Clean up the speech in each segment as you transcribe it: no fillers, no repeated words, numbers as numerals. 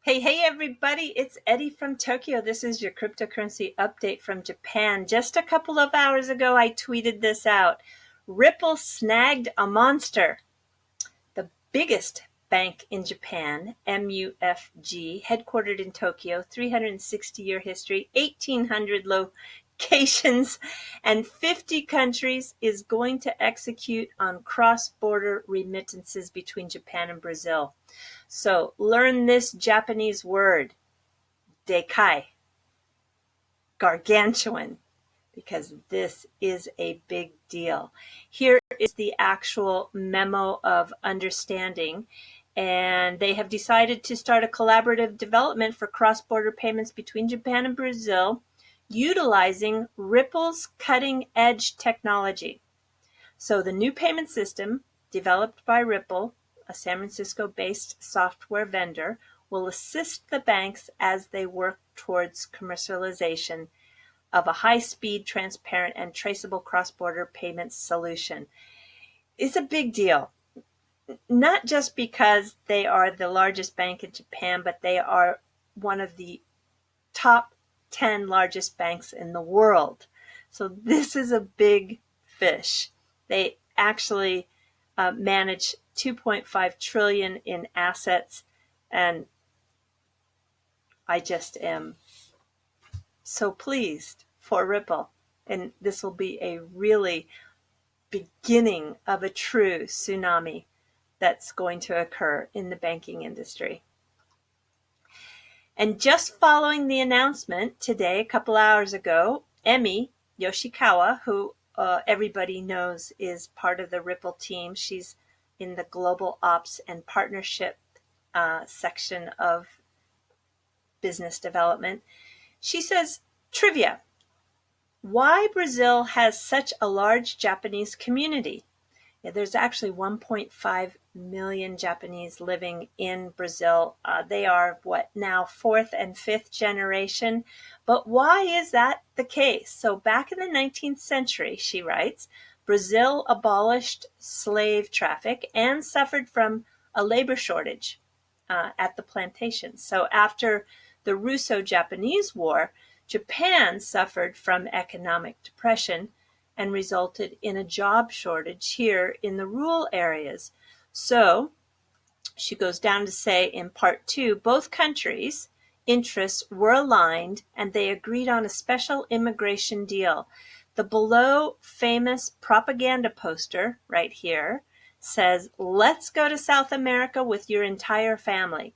Hey everybody, it's Eddie from Tokyo. This is your cryptocurrency update from Japan. Just a couple of hours ago, I tweeted this out. Ripple snagged a monster. The biggest bank in Japan, MUFG, headquartered in Tokyo, 360-year history, 1,800 locations, and 50 countries, is going to execute on cross-border remittances between Japan and Brazil. So learn this Japanese word, dekai, gargantuan, because this is a big deal. Here is the actual memo of understanding, and they have decided to start a collaborative development for cross-border payments between Japan and Brazil, utilizing Ripple's cutting-edge technology. So the new payment system, developed by Ripple, a San Francisco-based software vendor, will assist the banks as they work towards commercialization of a high-speed, transparent, and traceable cross-border payments solution. It's a big deal, not just because they are the largest bank in Japan, but they are one of the top 10 largest banks in the world. So this is a big fish. They actually manage 2.5 trillion in assets, and I just am so pleased for Ripple. And this will be a really beginning of a true tsunami that's going to occur in the banking industry. And just following the announcement today, a couple hours ago, Emi Yoshikawa, who everybody knows is part of the Ripple team. She's in the Global Ops and Partnership section of business development. She says, trivia, why Brazil has such a large Japanese community? Yeah, there's actually 1.5 million Japanese living in Brazil. They are now fourth and fifth generation. But why is that the case? So back in the 19th century, she writes, Brazil abolished slave traffic and suffered from a labor shortage at the plantations. So after the Russo-Japanese War, Japan suffered from economic depression and resulted in a job shortage here in the rural areas. So she goes down to say in part 2, both countries' interests were aligned and they agreed on a special immigration deal. The below famous propaganda poster right here says, let's go to South America with your entire family,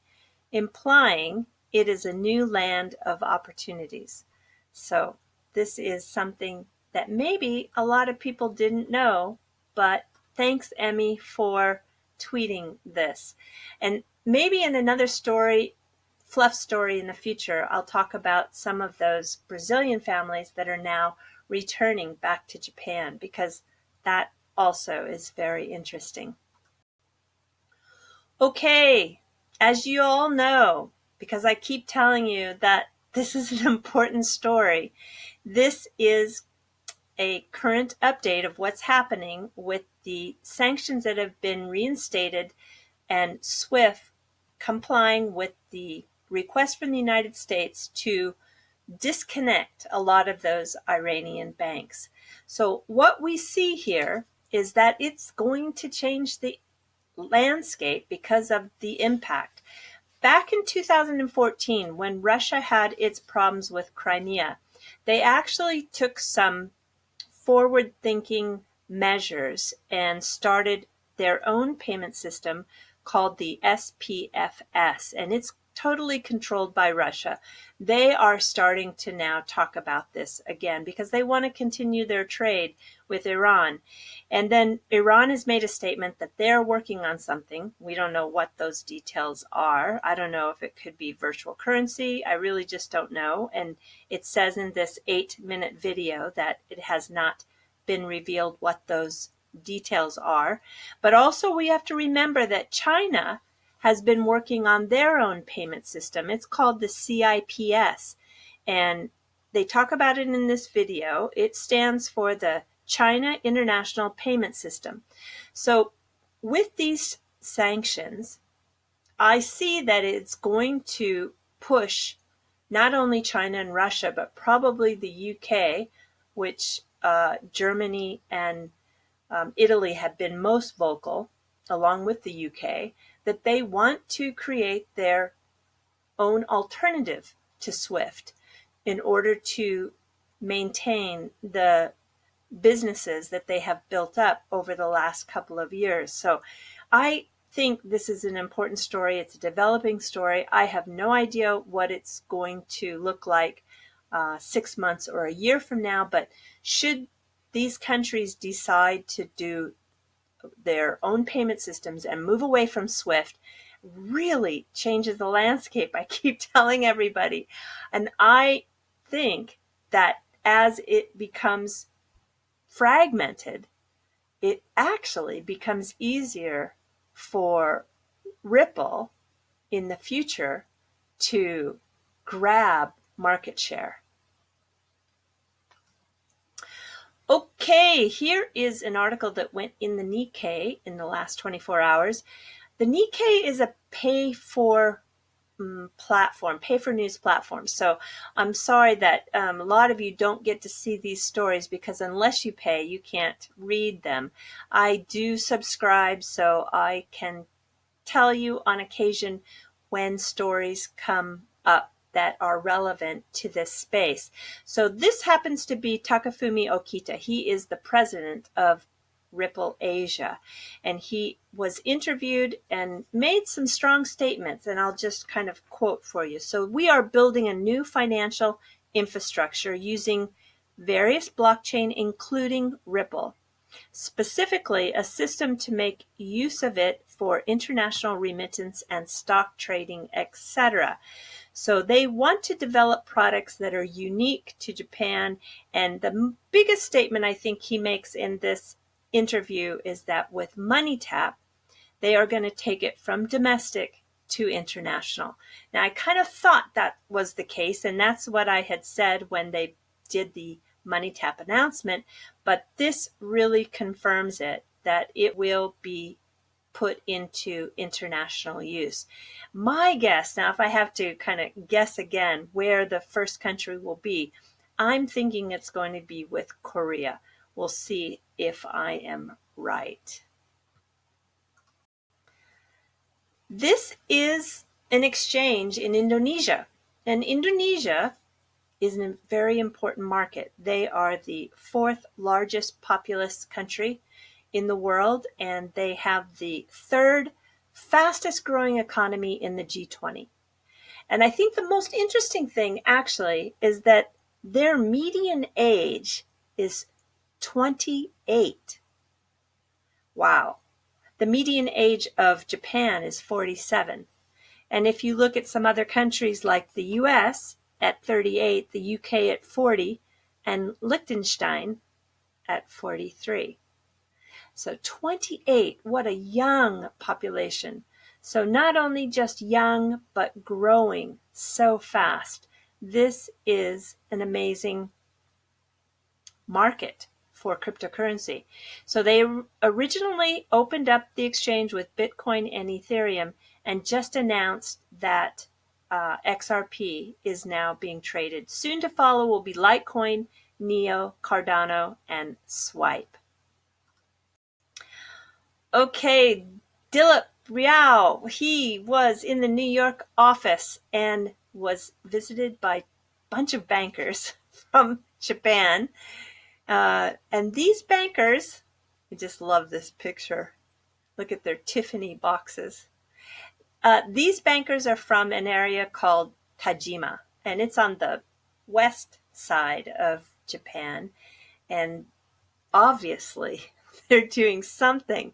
implying it is a new land of opportunities. So this is something that maybe a lot of people didn't know, but thanks, Emmy, for tweeting this. And maybe in another story, fluff story in the future, I'll talk about some of those Brazilian families that are now returning back to Japan, because that also is very interesting. Okay, as you all know, because I keep telling you that this is an important story, this is a current update of what's happening with the sanctions that have been reinstated and SWIFT complying with the request from the United States to disconnect a lot of those Iranian banks. So what we see here is that it's going to change the landscape because of the impact. Back in 2014, when Russia had its problems with Crimea, they actually took some forward-thinking measures and started their own payment system called the SPFS, and it's totally controlled by Russia. They are starting to now talk about this again because they want to continue their trade with Iran. And then Iran has made a statement that they're working on something. We don't know what those details are. I don't know if it could be virtual currency. I really just don't know. And it says in this 8-minute video that it has not been revealed what those details are. But also we have to remember that China has been working on their own payment system. It's called the CIPS, and they talk about it in this video. It stands for the China International Payment System. So with these sanctions, I see that it's going to push not only China and Russia, but probably the UK, which Germany and Italy have been most vocal, along with the UK, that they want to create their own alternative to SWIFT in order to maintain the businesses that they have built up over the last couple of years. So I think this is an important story. It's a developing story. I have no idea what it's going to look like 6 months or a year from now, but should these countries decide to do their own payment systems and move away from SWIFT, really changes the landscape. I keep telling everybody. And I think that as it becomes fragmented, it actually becomes easier for Ripple in the future to grab market share. Okay, here is an article that went in the Nikkei in the last 24 hours. The Nikkei is a pay-for platform, pay-for-news platform. So I'm sorry that a lot of you don't get to see these stories because unless you pay, you can't read them. I do subscribe, so I can tell you on occasion when stories come up that are relevant to this space. So this happens to be Takafumi Okita. He is the president of Ripple Asia, and he was interviewed and made some strong statements, and I'll just kind of quote for you. So we are building a new financial infrastructure using various blockchain, including Ripple, specifically a system to make use of it for international remittance and stock trading, etc. So they want to develop products that are unique to Japan. And the biggest statement I think he makes in this interview is that with MoneyTap, they are going to take it from domestic to international. Now, I kind of thought that was the case, and that's what I had said when they did the MoneyTap announcement, but this really confirms it, that it will be put into international use. My guess, now if I have to kind of guess again where the first country will be, I'm thinking it's going to be with Korea. We'll see if I am right. This is an exchange in Indonesia, and Indonesia is a very important market. They are the fourth largest populous country in the world, and they have the third fastest growing economy in the G20. And I think the most interesting thing actually is that their median age is 28. Wow. The median age of Japan is 47. And if you look at some other countries like the US at 38, the UK at 40, and Liechtenstein at 43. So 28, what a young population. So not only just young, but growing so fast. This is an amazing market for cryptocurrency. So they originally opened up the exchange with Bitcoin and Ethereum and just announced that XRP is now being traded. Soon to follow will be Litecoin, Neo, Cardano, and Swipe. Okay, Dilip Riao, he was in the New York office and was visited by a bunch of bankers from Japan. And these bankers, I just love this picture. Look at their Tiffany boxes. These bankers are from an area called Tajima, and it's on the west side of Japan. And obviously, they're doing something.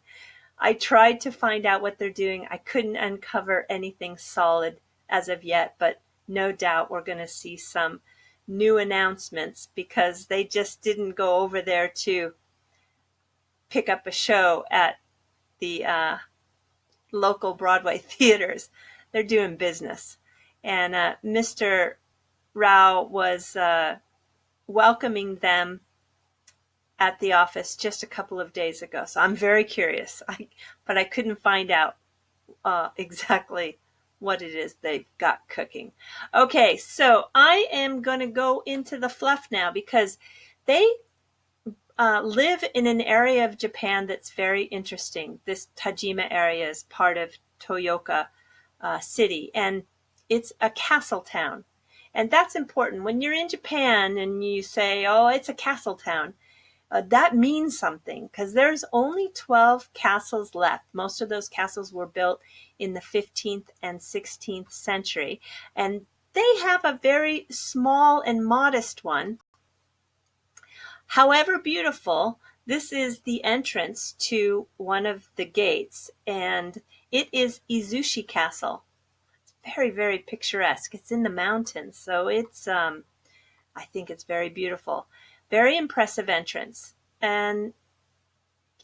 I tried to find out what they're doing. I couldn't uncover anything solid as of yet, but no doubt we're going to see some new announcements because they just didn't go over there to pick up a show at the local Broadway theaters. They're doing business. And Mr. Rao was welcoming them at the office just a couple of days ago. So I'm very curious, but I couldn't find out exactly what it is they've got cooking. Okay, so I am going to go into the fluff now because they live in an area of Japan that's very interesting. This Tajima area is part of Toyooka City, and it's a castle town. And that's important. When you're in Japan and you say, oh, it's a castle town, that means something because there's only 12 castles left. Most of those castles were built in the 15th and 16th century. And they have a very small and modest one. However beautiful, this is the entrance to one of the gates, and it is Zushi Castle. It's very, very picturesque. It's in the mountains, so it's, I think it's very beautiful. Very impressive entrance. And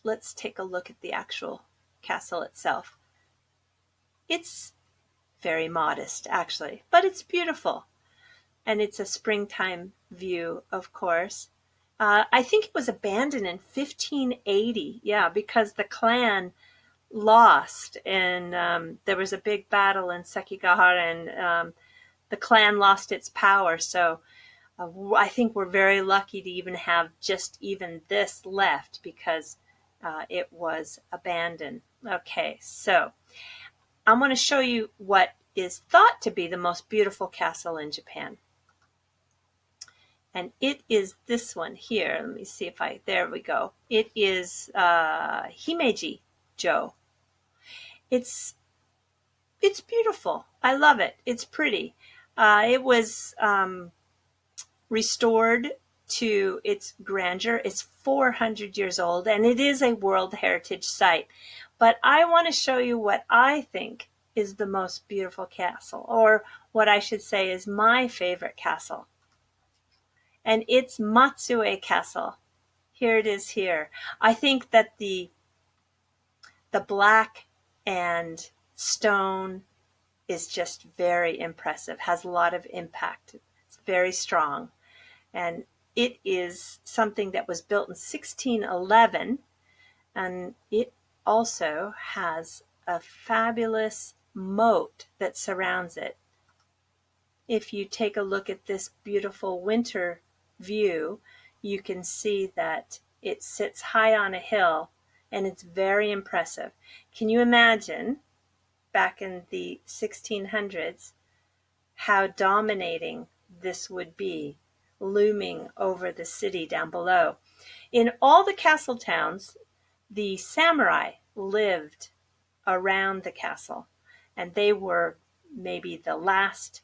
let's take a look at the actual castle itself. It's very modest, actually, but it's beautiful. And it's a springtime view, of course. I think it was abandoned in 1580, yeah, because the clan lost, and there was a big battle in Sekigahara, and the clan lost its power. So I think we're very lucky to even have just even this left because it was abandoned. Okay, so I'm going to show you what is thought to be the most beautiful castle in Japan. And it is this one here. Let me see if there we go. It is Himeji-jo. It's beautiful. I love it. It's pretty. It was restored to its grandeur. It's 400 years old, and it is a World Heritage Site. But I want to show you what I think is the most beautiful castle, or what I should say is my favorite castle. And it's Matsue Castle. Here it is here. I think that the black and stone is just very impressive, has a lot of impact. It's very strong. And it is something that was built in 1611, and it also has a fabulous moat that surrounds it. If you take a look at this beautiful winter view, you can see that it sits high on a hill, and it's very impressive. Can you imagine back in the 1600s how dominating this would be, looming over the city down below? In all the castle towns, the samurai lived around the castle, and they were maybe the last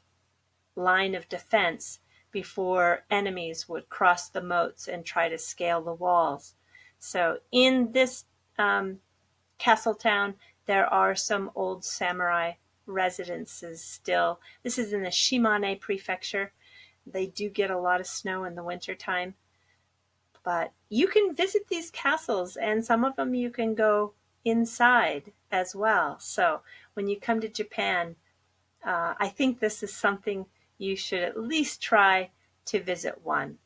line of defense before enemies would cross the moats and try to scale the walls. So in this castle town, there are some old samurai residences still. This is in the Shimane prefecture. They do get a lot of snow in the wintertime. But you can visit these castles, and some of them you can go inside as well. So when you come to Japan, I think this is something you should at least try to visit one.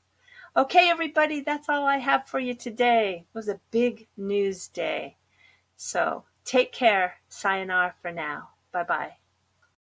Okay, everybody, that's all I have for you today. It was a big news day. So take care. Sayonara for now. Bye-bye.